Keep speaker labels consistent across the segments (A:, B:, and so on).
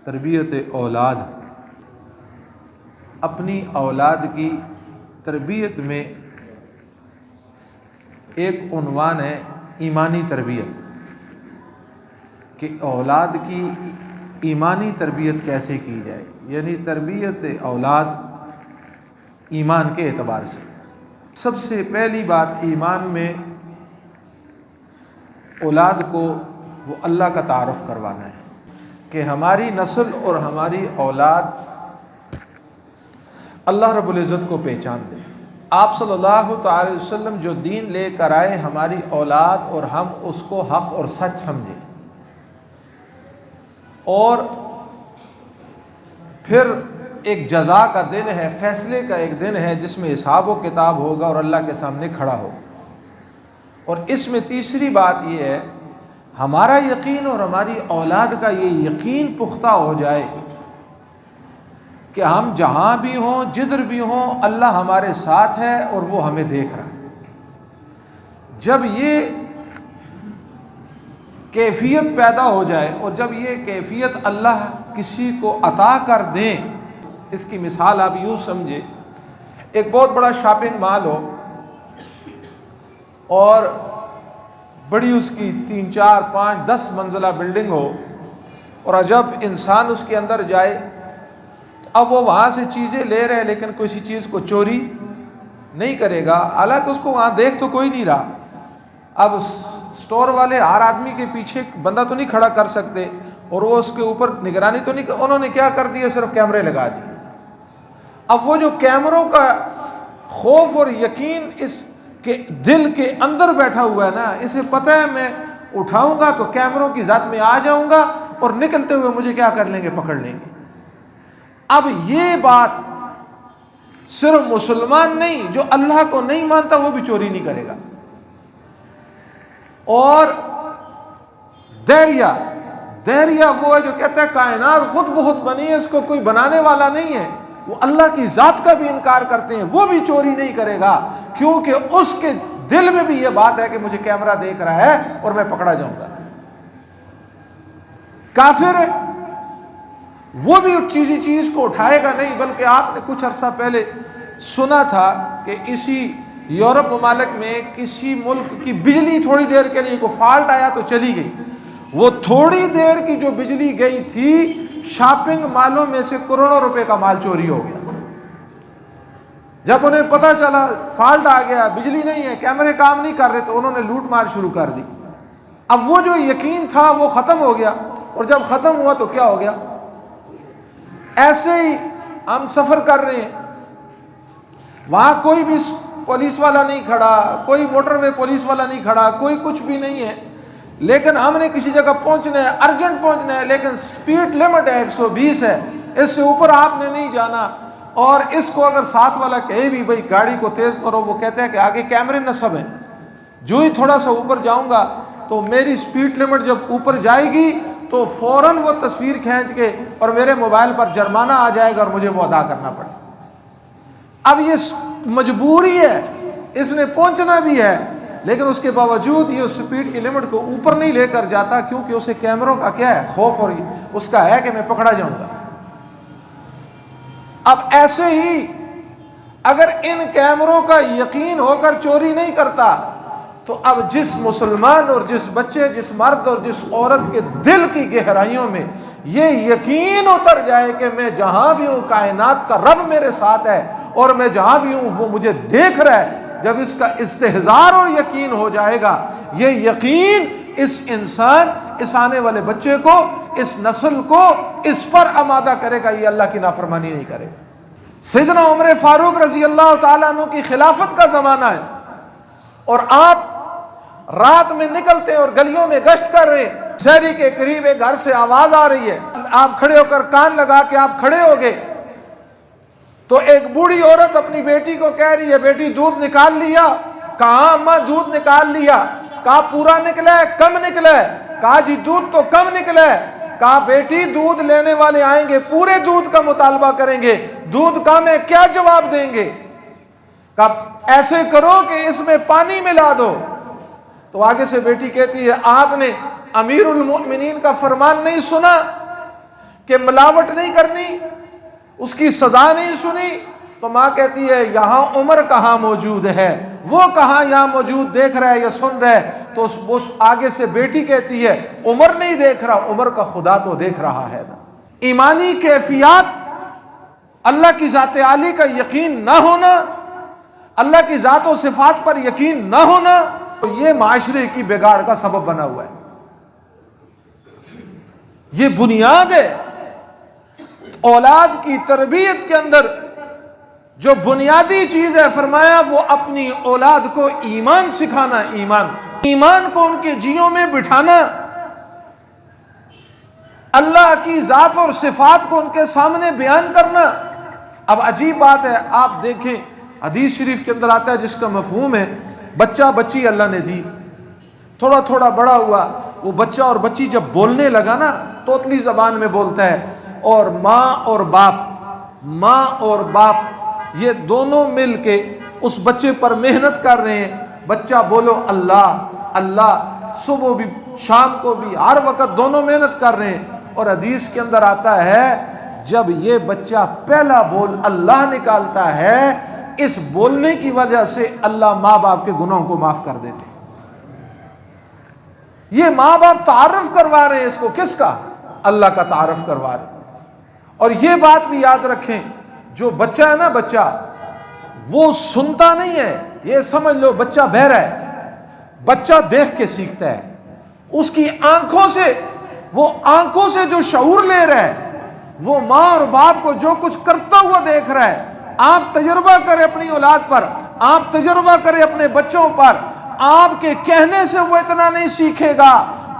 A: تربیت اولاد، اپنی اولاد کی تربیت میں ایک عنوان ہے ایمانی تربیت، کہ اولاد کی ایمانی تربیت کیسے کی جائے، یعنی تربیت اولاد ایمان کے اعتبار سے۔ سب سے پہلی بات ایمان میں اولاد کو وہ اللہ کا تعارف کروانا ہے کہ ہماری نسل اور ہماری اولاد اللہ رب العزت کو پہچان دے۔ آپ صلی اللہ تعالی وسلم جو دین لے کر آئے، ہماری اولاد اور ہم اس کو حق اور سچ سمجھیں، اور پھر ایک جزا کا دن ہے، فیصلے کا ایک دن ہے جس میں حساب و کتاب ہوگا اور اللہ کے سامنے کھڑا ہو۔ اور اس میں تیسری بات یہ ہے، ہمارا یقین اور ہماری اولاد کا یہ یقین پختہ ہو جائے کہ ہم جہاں بھی ہوں، جدھر بھی ہوں، اللہ ہمارے ساتھ ہے اور وہ ہمیں دیکھ رہا ہے۔ جب یہ کیفیت پیدا ہو جائے اور جب یہ کیفیت اللہ کسی کو عطا کر دیں، اس کی مثال آپ یوں سمجھے، ایک بہت بڑا شاپنگ مال ہو اور بڑی اس کی 3 4 5 10 منزلہ بلڈنگ ہو، اور جب انسان اس کے اندر جائے، اب وہ وہاں سے چیزیں لے رہے لیکن کسی چیز کو چوری نہیں کرے گا، حالانکہ اس کو وہاں دیکھ تو کوئی نہیں رہا۔ اب سٹور والے ہر آدمی کے پیچھے بندہ تو نہیں کھڑا کر سکتے، اور وہ اس کے اوپر نگرانی تو نہیں، انہوں نے کیا کر دیا، صرف کیمرے لگا دیے۔ اب وہ جو کیمروں کا خوف اور یقین اس کے دل کے اندر بیٹھا ہوا ہے نا، اسے پتہ ہے میں اٹھاؤں گا تو کیمروں کی ذات میں آ جاؤں گا اور نکلتے ہوئے مجھے کیا کر لیں گے، پکڑ لیں گے۔ اب یہ بات صرف مسلمان نہیں، جو اللہ کو نہیں مانتا وہ بھی چوری نہیں کرے گا۔ اور دہریہ وہ ہے جو کہتا ہے کائنات خود بخود بنی ہے، اس کو کوئی بنانے والا نہیں ہے، وہ اللہ کی ذات کا بھی انکار کرتے ہیں، وہ بھی چوری نہیں کرے گا، کیونکہ اس کے دل میں بھی یہ بات ہے کہ مجھے کیمرہ دیکھ رہا ہے اور میں پکڑا جاؤں گا۔ کافر ہے، وہ بھی چیز کو اٹھائے گا نہیں، بلکہ آپ نے کچھ عرصہ پہلے سنا تھا کہ اسی یورپ ممالک میں کسی ملک کی بجلی تھوڑی دیر کے لیے کوئی فالٹ آیا تو چلی گئی، وہ تھوڑی دیر کی جو بجلی گئی تھی، شاپنگ مالوں میں سے کروڑوں روپے کا مال چوری ہو گیا۔ جب انہیں پتہ چلا فالٹ آ گیا، بجلی نہیں ہے، کیمرے کام نہیں کر رہے، تو انہوں نے لوٹ مار شروع کر دی۔ اب وہ جو یقین تھا وہ ختم ہو گیا، اور جب ختم ہوا تو کیا ہو گیا، ایسے ہی ہم سفر کر رہے ہیں، وہاں کوئی بھی پولیس والا نہیں کھڑا، کوئی موٹر وے پولیس والا نہیں کھڑا، کوئی کچھ بھی نہیں ہے، لیکن ہم نے کسی جگہ پہنچنا ہے، ارجنٹ پہنچنا ہے، لیکن سپیڈ لمٹ ہے 120 ہے، اس سے اوپر آپ نے نہیں جانا۔ اور اس کو اگر ساتھ والا کہے بھی بھائی گاڑی کو تیز کرو، وہ کہتے ہیں کہ آگے کیمرے نصب ہیں، جو ہی تھوڑا سا اوپر جاؤں گا تو میری سپیڈ لمٹ جب اوپر جائے گی تو فوراً وہ تصویر کھینچ کے اور میرے موبائل پر جرمانہ آ جائے گا اور مجھے وہ ادا کرنا پڑے۔ اب یہ مجبوری ہے، اس نے پہنچنا بھی ہے، لیکن اس کے باوجود یہ سپیڈ کی لمٹ کو اوپر نہیں لے کر جاتا، کیونکہ اسے کیمروں کا کیا ہے، خوف، اور اس کا ہے کہ میں پکڑا جاؤں گا۔ اب ایسے ہی اگر ان کیمروں کا یقین ہو کر چوری نہیں کرتا، تو اب جس مسلمان اور جس بچے، جس مرد اور جس عورت کے دل کی گہرائیوں میں یہ یقین اتر جائے کہ میں جہاں بھی ہوں کائنات کا رب میرے ساتھ ہے اور میں جہاں بھی ہوں وہ مجھے دیکھ رہا ہے، جب اس کا استحضار اور یقین ہو جائے گا، یہ یقین اس انسان، اس آنے والے بچے کو، اس نسل کو اس پر آمادہ کرے گا، یہ اللہ کی نافرمانی نہیں کرے گا۔ سیدنا عمر فاروق رضی اللہ تعالیٰ عنہ کی خلافت کا زمانہ ہے، اور آپ رات میں نکلتے اور گلیوں میں گشت کر رہے ہیں، شہری کے قریب ایک گھر سے آواز آ رہی ہے، آپ کھڑے ہو کر کان لگا کے آپ کھڑے ہو گئے، تو ایک بوڑھی عورت اپنی بیٹی کو کہہ رہی ہے، بیٹی دودھ نکال لیا؟ کہا اماں دودھ نکال لیا۔ کہا پورا نکلا ہے کم نکلا ہے؟ کہا جی دودھ تو کم نکلا ہے۔ کہا بیٹی دودھ لینے والے آئیں گے، پورے دودھ کا مطالبہ کریں گے، دودھ کم ہے کیا جواب دیں گے؟ کہا ایسے کرو کہ اس میں پانی ملا دو۔ تو آگے سے بیٹی کہتی ہے آپ نے امیر المؤمنین کا فرمان نہیں سنا کہ ملاوٹ نہیں کرنی، اس کی سزا نہیں سنی، تو ماں کہتی ہے یہاں عمر کہاں موجود ہے، وہ کہاں یہاں موجود دیکھ رہا ہے یا سن رہا ہے؟ تو اس آگے سے بیٹی کہتی ہے عمر نہیں دیکھ رہا، عمر کا خدا تو دیکھ رہا ہے نا۔ ایمانی کیفیات، اللہ کی ذات عالی کا یقین نہ ہونا، اللہ کی ذات و صفات پر یقین نہ ہونا، تو یہ معاشرے کی بگاڑ کا سبب بنا ہوا ہے۔ یہ بنیاد ہے اولاد کی تربیت کے اندر، جو بنیادی چیز ہے فرمایا وہ اپنی اولاد کو ایمان سکھانا، ایمان کو ان کے جیوں میں بٹھانا، اللہ کی ذات اور صفات کو ان کے سامنے بیان کرنا۔ اب عجیب بات ہے، آپ دیکھیں حدیث شریف کے اندر آتا ہے جس کا مفہوم ہے بچہ بچی اللہ نے دی، تھوڑا تھوڑا بڑا ہوا، وہ بچہ اور بچی جب بولنے لگا نا توتلی زبان میں بولتا ہے، اور ماں اور باپ یہ دونوں مل کے اس بچے پر محنت کر رہے ہیں، بچہ بولو اللہ اللہ، صبح بھی شام کو بھی ہر وقت دونوں محنت کر رہے ہیں۔ اور حدیث کے اندر آتا ہے جب یہ بچہ پہلا بول اللہ نکالتا ہے، اس بولنے کی وجہ سے اللہ ماں باپ کے گناہوں کو معاف کر دیتے ہیں۔ یہ ماں باپ تعارف کروا رہے ہیں اس کو، کس کا؟ اللہ کا تعارف کروا رہے ہیں۔ اور یہ بات بھی یاد رکھیں، جو بچہ ہے نا، بچہ وہ سنتا نہیں ہے، یہ سمجھ لو بچہ بہرا ہے، بچہ دیکھ کے سیکھتا ہے، اس کی آنکھوں سے جو شعور لے رہا ہے، وہ ماں اور باپ کو جو کچھ کرتا ہوا دیکھ رہا ہے۔ آپ تجربہ کریں اپنی اولاد پر، آپ تجربہ کریں اپنے بچوں پر، آپ کے کہنے سے وہ اتنا نہیں سیکھے گا،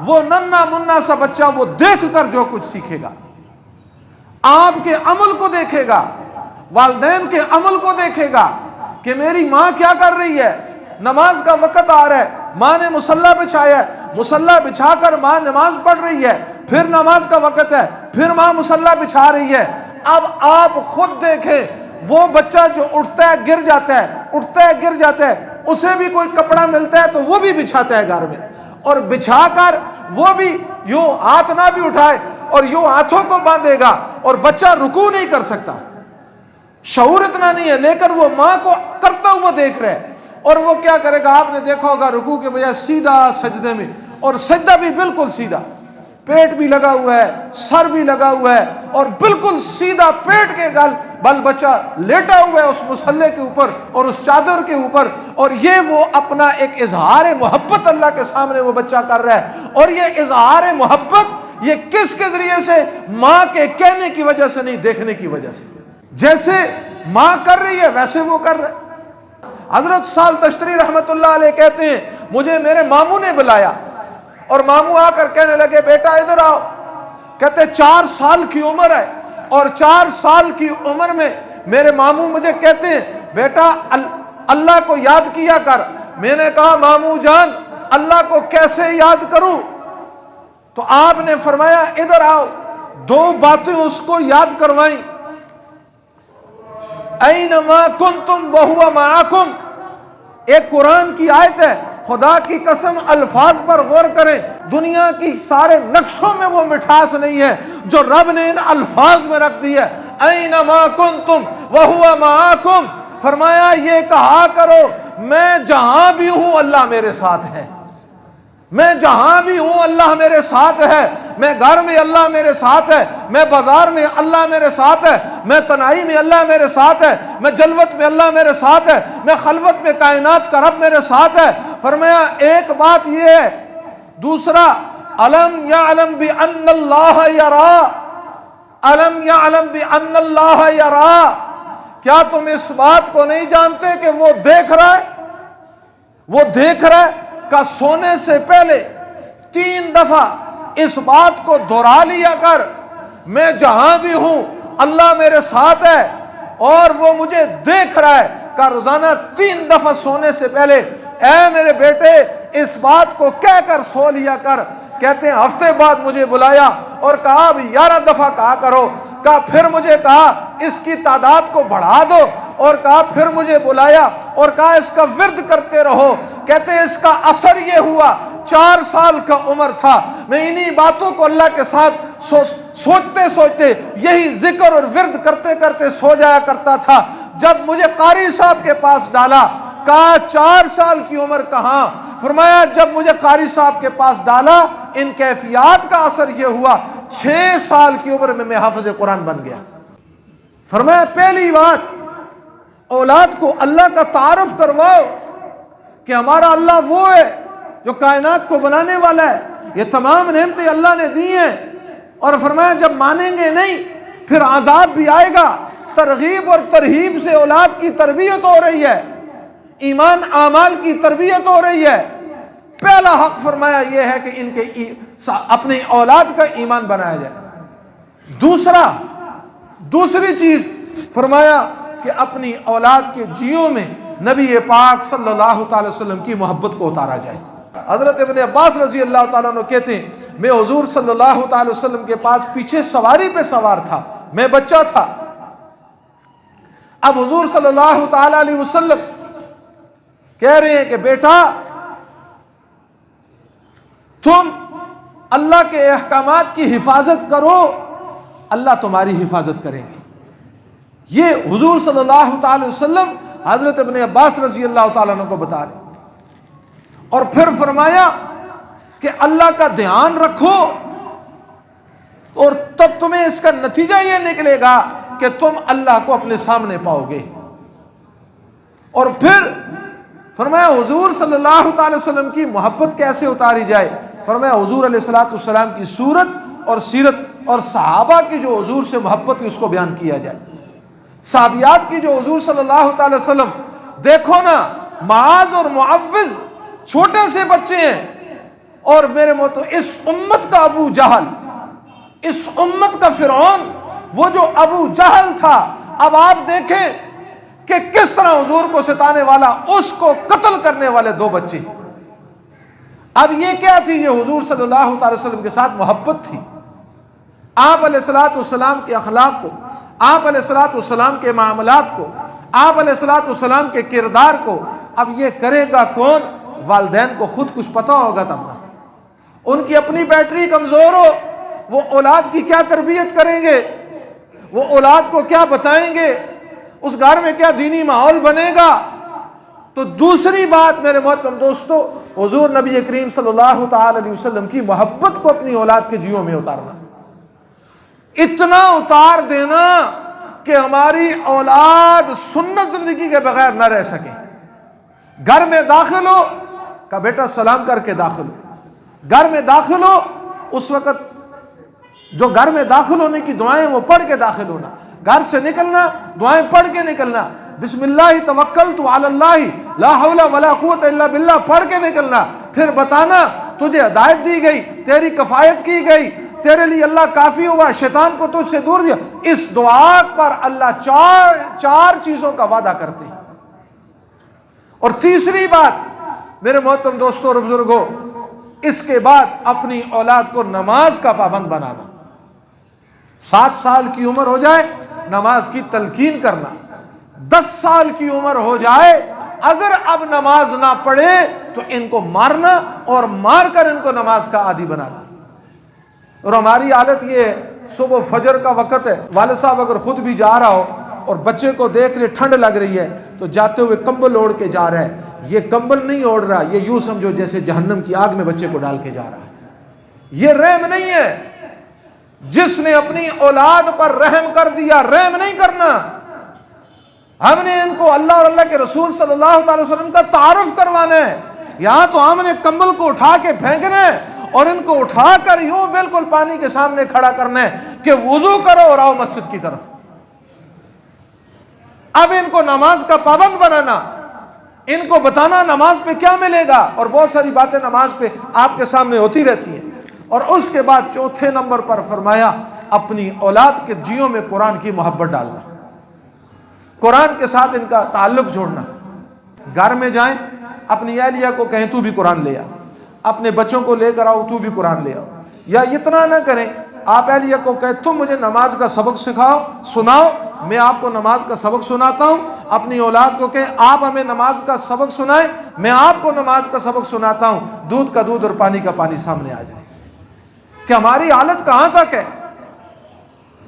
A: وہ ننھا منا سا بچہ وہ دیکھ کر جو کچھ سیکھے گا، آپ کے عمل کو دیکھے گا، والدین کے عمل کو دیکھے گا کہ میری ماں کیا کر رہی ہے۔ نماز کا وقت آ رہا ہے، ماں نے مصلی بچھایا ہے، مصلی بچھا کر ماں نماز پڑھ رہی ہے، پھر نماز کا وقت ہے، پھر ماں مصلی بچھا رہی ہے۔ اب آپ خود دیکھیں، وہ بچہ جو اٹھتا ہے گر جاتا ہے، اسے بھی کوئی کپڑا ملتا ہے تو وہ بھی بچھاتا ہے گھر میں، اور بچھا کر وہ بھی یوں ہاتھ نہ بھی اٹھائے اور یوں ہاتھوں کو باندھے گا، اور بچہ رکوع نہیں کر سکتا، شعور اتنا نہیں ہے، لیکن وہ ماں کو کرتا ہوا دیکھ رہا ہے۔ اور وہ کیا کرے گا؟ آپ نے دیکھا ہوگا رکوع کے بجائے سیدھا سجدے میں، اور سجدہ بھی بالکل سیدھا، پیٹ بھی لگا ہوا ہے، سر بھی لگا ہوا ہے، اور بالکل سیدھا پیٹ کے بل بچہ لیٹا ہوا ہے اس مصلی کے اوپر اور اس چادر کے اوپر، اور یہ وہ اپنا ایک اظہار محبت اللہ کے سامنے وہ بچہ کر رہا ہے۔ اور یہ اظہار محبت یہ کس کے ذریعے سے؟ ماں کے کہنے کی وجہ سے نہیں، دیکھنے کی وجہ سے۔ جیسے ماں کر رہی ہے ویسے وہ کر رہا ہے۔ حضرت سال تشتری رحمت اللہ علیہ کہتے ہیں مجھے میرے ماموں نے بلایا، اور ماموں آ کر کہنے لگے بیٹا ادھر آؤ۔ کہتے 4 سال کی عمر ہے، اور 4 سال کی عمر میں میرے ماموں مجھے کہتے ہیں بیٹا اللہ کو یاد کیا کر۔ میں نے کہا ماموں جان اللہ کو کیسے یاد کروں؟ تو آپ نے فرمایا ادھر آؤ، 2 باتیں اس کو یاد کروائیں۔ اینما کنتم وہو معکم، ایک قرآن کی آیت ہے، خدا کی قسم الفاظ پر غور کریں، دنیا کی سارے نقشوں میں وہ مٹھاس نہیں ہے جو رب نے ان الفاظ میں رکھ دی ہے۔ اینما کنتم وہو معکم، فرمایا یہ کہا کرو میں جہاں بھی ہوں اللہ میرے ساتھ ہے، میں جہاں بھی ہوں اللہ میرے ساتھ ہے، میں گھر میں اللہ میرے ساتھ ہے، میں بازار میں اللہ میرے ساتھ ہے، میں تنہائی میں اللہ میرے ساتھ ہے، میں جلوت میں اللہ میرے ساتھ ہے، میں خلوت میں کائنات کا رب میرے ساتھ ہے۔ فرمایا ایک بات یہ ہے، دوسرا الم یعلم بان اللہ یرا، الم یعلم بان اللہ یرا، کیا تم اس بات کو نہیں جانتے کہ وہ دیکھ رہا ہے؟ وہ دیکھ رہا ہے کا سونے سے پہلے 3 دفعہ اس بات کو دہرا لیا کر، میں جہاں بھی ہوں اللہ میرے ساتھ ہے اور وہ مجھے دیکھ رہا ہے کا روزانہ 3 دفعہ سونے سے پہلے اے میرے بیٹے اس بات کو کہہ کر سو لیا کر۔ کہتے ہیں ہفتے بعد مجھے بلایا اور کہا اب 11 دفعہ کہا کرو، کہا پھر مجھے کہا اس کی تعداد کو بڑھا دو، اور کہا پھر مجھے بلایا اور کہا اس کا ورد کرتے رہو۔ کہتے ہیں اس کا اثر یہ ہوا 4 سال کا عمر تھا، میں انہی باتوں کو اللہ کے ساتھ سوچتے سوچتے یہی ذکر اور ورد کرتے کرتے سو جایا کرتا تھا۔ جب مجھے قاری صاحب کے پاس ڈالا، کہا 4 سال کی عمر کہاں، فرمایا جب مجھے قاری صاحب کے پاس ڈالا ان کیفیات کا اثر یہ ہوا 6 سال کی عمر میں حافظ قرآن بن گیا۔ فرمایا پہلی بات اولاد کو اللہ کا تعارف کرواؤ کہ ہمارا اللہ وہ ہے جو کائنات کو بنانے والا ہے، یہ تمام نعمتیں اللہ نے دی ہیں، اور فرمایا جب مانیں گے نہیں پھر عذاب بھی آئے گا۔ ترغیب اور ترہیب سے اولاد کی تربیت ہو رہی ہے، ایمان اعمال کی تربیت ہو رہی ہے۔ پہلا حق فرمایا یہ ہے کہ ان کے اپنی اولاد کا ایمان بنایا جائے۔ دوسری چیز فرمایا کہ اپنی اولاد کے جیوں میں نبی پاک صلی اللہ تعالی وسلم کی محبت کو اتارا جائے۔ حضرت ابن عباس رضی اللہ تعالیٰ عنہ کہتے ہیں میں حضور صلی اللہ تعالی وسلم کے پاس پیچھے سواری پہ سوار تھا، میں بچہ تھا۔ اب حضور صلی اللہ تعالی علیہ وسلم کہہ رہے ہیں کہ بیٹا تم اللہ کے احکامات کی حفاظت کرو، اللہ تمہاری حفاظت کریں گے۔ یہ حضور صلی اللہ تعالی وسلم حضرت ابن عباس رضی اللہ تعالیٰ عنہ کو بتا رہے ہیں۔ اور پھر فرمایا کہ اللہ کا دھیان رکھو اور تب تمہیں اس کا نتیجہ یہ نکلے گا کہ تم اللہ کو اپنے سامنے پاؤ گے۔ اور پھر فرمایا حضور صلی اللہ تعالی وسلم کی محبت کیسے اتاری جائے، فرمایا حضور علیہ الصلوۃ والسلام کی صورت اور سیرت اور صحابہ کی جو حضور سے محبت اس کو بیان کیا جائے۔ صحابیات کی جو حضور صلی اللہ تعالی وسلم، دیکھو نا معاذ اور معوذ چھوٹے سے بچے ہیں، اور میرے موتو اس امت کا ابو جہل، اس امت کا فرعون، وہ جو ابو جہل تھا، اب آپ دیکھیں کہ کس طرح حضور کو ستانے والا، اس کو قتل کرنے والے 2 بچے۔ اب یہ کیا تھی؟ یہ حضور صلی اللہ تعالی وسلم کے ساتھ محبت تھی، آپ علیہ الصلوۃ والسلام کے اخلاق کو، آپ علیہ الصلوۃ والسلام کے معاملات کو، آپ علیہ الصلوۃ والسلام کے کردار کو۔ اب یہ کرے گا کون؟ والدین کو خود کچھ پتہ ہوگا تب نہ، ان کی اپنی بیٹری کمزور ہو، وہ اولاد کی کیا تربیت کریں گے، وہ اولاد کو کیا بتائیں گے، اس گھر میں کیا دینی ماحول بنے گا۔ تو دوسری بات میرے محترم دوستو، حضور نبی کریم صلی اللہ تعالی علیہ وسلم کی محبت کو اپنی اولاد کے جیوں میں اتارنا، اتنا اتار دینا کہ ہماری اولاد سنت زندگی کے بغیر نہ رہ سکے۔ گھر میں داخل ہو کہ بیٹا سلام کر کے داخل ہو، گھر میں داخل ہو اس وقت جو گھر میں داخل ہونے کی دعائیں وہ پڑھ کے داخل ہونا، گھر سے نکلنا دعائیں پڑھ کے نکلنا، بسم اللہ توکلت علی اللہ لا حول ولا قوت الا باللہ پڑھ کے نکلنا، پھر بتانا تجھے ہدایت دی گئی، تیری کفایت کی گئی، تیرے لیے اللہ کافی ہوا، شیطان کو تجھ سے دور دیا۔ اس دعا پر اللہ چار چیزوں کا وعدہ کرتے ہیں۔ اور تیسری بات میرے محترم دوستوں اور بزرگوں، اس کے بعد اپنی اولاد کو نماز کا پابند بنانا۔ 7 سال کی عمر ہو جائے نماز کی تلقین کرنا، 10 سال کی عمر ہو جائے اگر اب نماز نہ پڑھے تو ان کو مارنا اور مار کر ان کو نماز کا عادی بنانا۔ اور ہماری حالت یہ ہے، صبح فجر کا وقت ہے، والد صاحب اگر خود بھی جا رہا ہو اور بچے کو دیکھ رہے ٹھنڈ لگ رہی ہے تو جاتے ہوئے کمبل اوڑھ کے جا رہا ہے۔ یہ کمبل نہیں اوڑھ رہا، یہ یوں سمجھو جیسے جہنم کی آگ میں بچے کو ڈال کے جا رہا ہے۔ یہ رحم نہیں ہے۔ جس نے اپنی اولاد پر رحم کر دیا، رحم نہیں کرنا۔ ہم نے ان کو اللہ اور اللہ کے رسول صلی اللہ تعالی وسلم کا تعارف کروانا ہے۔ یہاں تو ہم نے کمبل کو اٹھا کے پھینکنا ہے اور ان کو اٹھا کر یوں بالکل پانی کے سامنے کھڑا کرنا ہے کہ وضو کرو اور آؤ مسجد کی طرف۔ اب ان کو نماز کا پابند بنانا، ان کو بتانا نماز پہ کیا ملے گا، اور بہت ساری باتیں نماز پہ آپ کے سامنے ہوتی رہتی ہیں۔ اور اس کے بعد چوتھے نمبر پر فرمایا اپنی اولاد کے جیوں میں قرآن کی محبت ڈالنا، قرآن کے ساتھ ان کا تعلق جوڑنا۔ گھر میں جائیں اپنی اہلیہ کو کہیں تو بھی قرآن لے آ، اپنے بچوں کو لے کر آؤ تو بھی قرآن لے آؤ۔ یا اتنا نہ کریں، آپ اہلیہ کو کہیں تم مجھے نماز کا سبق سکھاؤ، سناؤ، میں آپ کو نماز کا سبق سناتا ہوں۔ اپنی اولاد کو کہیں آپ ہمیں نماز کا سبق سنائیں، میں آپ کو نماز کا سبق سناتا ہوں۔ دودھ کا دودھ اور پانی کا پانی سامنے آ جائے۔ کہ ہماری حالت کہاں تک ہے؟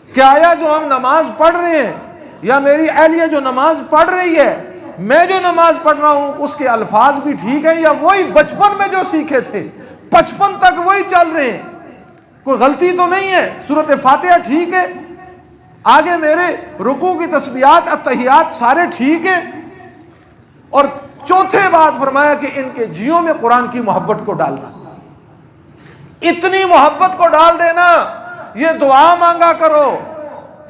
A: کہ آیا جو ہم نماز پڑھ رہے ہیں یا میری اہلیہ جو نماز پڑھ رہی ہے، میں جو نماز پڑھ رہا ہوں اس کے الفاظ بھی ٹھیک ہیں یا وہی بچپن میں جو سیکھے تھے 55 تک وہی چل رہے ہیں؟ کوئی غلطی تو نہیں ہے؟ سورۃ فاتحہ ٹھیک ہے، آگے میرے رکوع کی تسبیحات اتحیات سارے ٹھیک ہیں؟ اور چوتھے بات فرمایا کہ ان کے جیوں میں قرآن کی محبت کو ڈالنا، اتنی محبت کو ڈال دینا، یہ دعا مانگا کرو،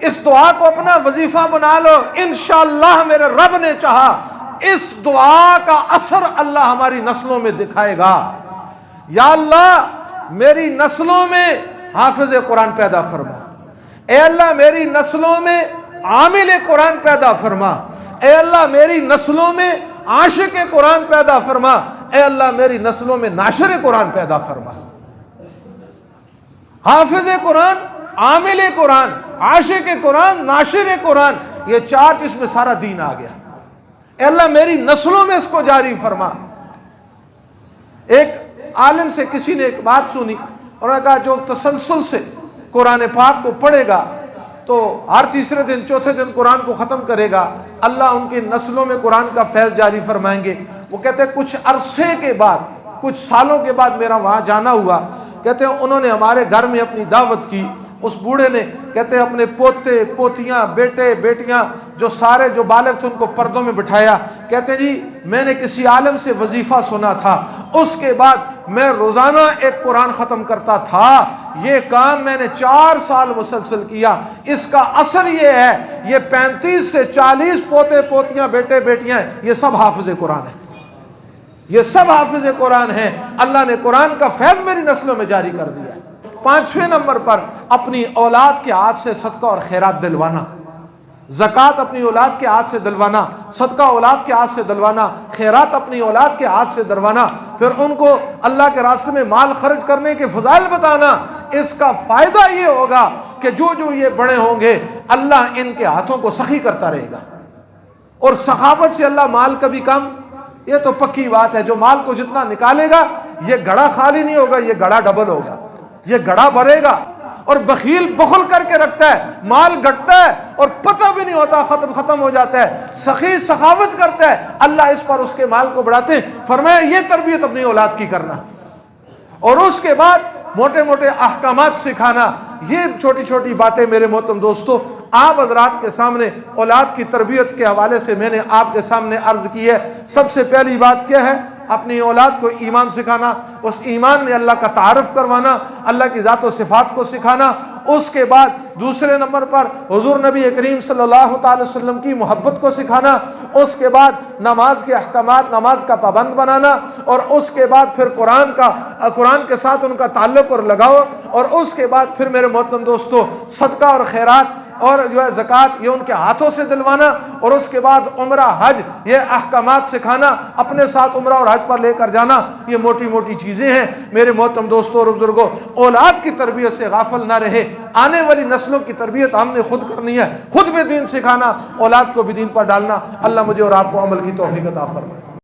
A: اس دعا کو اپنا وظیفہ بنا لو، انشاءاللہ میرے رب نے چاہا اس دعا کا اثر اللہ ہماری نسلوں میں دکھائے گا۔ یا اللہ میری نسلوں میں حافظ قرآن پیدا فرما، اے اللہ میری نسلوں میں عامل قرآن پیدا فرما، اے اللہ میری نسلوں میں عاشق قرآن پیدا فرما، اے اللہ میری نسلوں میں ناشر قرآن پیدا فرما۔ حافظ قرآن، عامل قرآن، عاشق قرآن، ناشر قرآن، یہ چار چیز میں سارا دین آ گیا۔ اے اللہ میری نسلوں میں اس کو جاری فرما۔ ایک عالم سے کسی نے ایک بات سنی، انہوں نے کہا جو تسلسل سے قرآن پاک کو پڑھے گا تو ہر تیسرے دن چوتھے دن قرآن کو ختم کرے گا، اللہ ان کی نسلوں میں قرآن کا فیض جاری فرمائیں گے۔ وہ کہتے ہیں کچھ عرصے کے بعد، کچھ سالوں کے بعد میرا وہاں جانا ہوا، کہتے ہیں انہوں نے ہمارے گھر میں اپنی دعوت کی، اس بوڑھے نے کہتے ہیں اپنے پوتے پوتیاں بیٹے بیٹیاں جو سارے جو بالغ تھے ان کو پردوں میں بٹھایا، کہتے ہیں جی میں نے کسی عالم سے وظیفہ سنا تھا، اس کے بعد میں روزانہ ایک قرآن ختم کرتا تھا، یہ کام میں نے 4 سال مسلسل کیا، اس کا اثر یہ ہے یہ 35 سے 40 پوتے پوتیاں بیٹے بیٹیاں یہ سب حافظ قرآن ہیں، یہ سب حافظ قرآن ہیں، اللہ نے قرآن کا فیض میری نسلوں میں جاری کر دیا ہے۔ 5ویں نمبر پر اپنی اولاد کے ہاتھ سے صدقہ اور خیرات دلوانا، زکوٰۃ اپنی اولاد کے ہاتھ سے دلوانا، صدقہ اولاد کے ہاتھ سے دلوانا، خیرات اپنی اولاد کے ہاتھ سے دلوانا، پھر ان کو اللہ کے راستے میں مال خرچ کرنے کے فضائل بتانا۔ اس کا فائدہ یہ ہوگا کہ جو یہ بڑے ہوں گے اللہ ان کے ہاتھوں کو سخی کرتا رہے گا، اور سخاوت سے اللہ مال کبھی کم، یہ تو پکی بات ہے، جو مال کو جتنا نکالے گا یہ گڑھا خالی نہیں ہوگا، یہ گڑھا ڈبل ہوگا، یہ گڑھا بھرے گا۔ اور بخیل بخل کر کے رکھتا ہے، مال گھٹتا ہے اور پتہ بھی نہیں ہوتا، ختم ہو جاتا ہے۔ سخی سخاوت کرتا ہے، اللہ اس پر اس کے مال کو بڑھاتے ہیں۔ فرمایا یہ تربیت اپنی اولاد کی کرنا، اور اس کے بعد موٹے موٹے احکامات سکھانا۔ یہ چھوٹی چھوٹی باتیں میرے محترم دوستو آپ حضرات کے سامنے اولاد کی تربیت کے حوالے سے میں نے آپ کے سامنے عرض کی ہے۔ سب سے پہلی بات کیا ہے؟ اپنی اولاد کو ایمان سکھانا، اس ایمان میں اللہ کا تعارف کروانا، اللہ کی ذات و صفات کو سکھانا۔ اس کے بعد دوسرے نمبر پر حضور نبی کریم صلی اللہ تعالی وسلم کی محبت کو سکھانا۔ اس کے بعد نماز کے احکامات، نماز کا پابند بنانا، اور اس کے بعد پھر قرآن کے ساتھ ان کا تعلق اور لگاؤ، اور اس کے بعد پھر میرے محترم دوستو صدقہ اور خیرات اور جو ہے زکوٰۃ یہ ان کے ہاتھوں سے دلوانا، اور اس کے بعد عمرہ حج یہ احکامات سکھانا، اپنے ساتھ عمرہ اور حج پر لے کر جانا۔ یہ موٹی موٹی چیزیں ہیں میرے محترم دوستوں اور بزرگوں، اولاد کی تربیت سے غافل نہ رہے۔ آنے والی نسلوں کی تربیت ہم نے خود کرنی ہے، خود بھی دین سکھانا، اولاد کو بھی دین پر ڈالنا۔ اللہ مجھے اور آپ کو عمل کی توفیق عطا فرمائے۔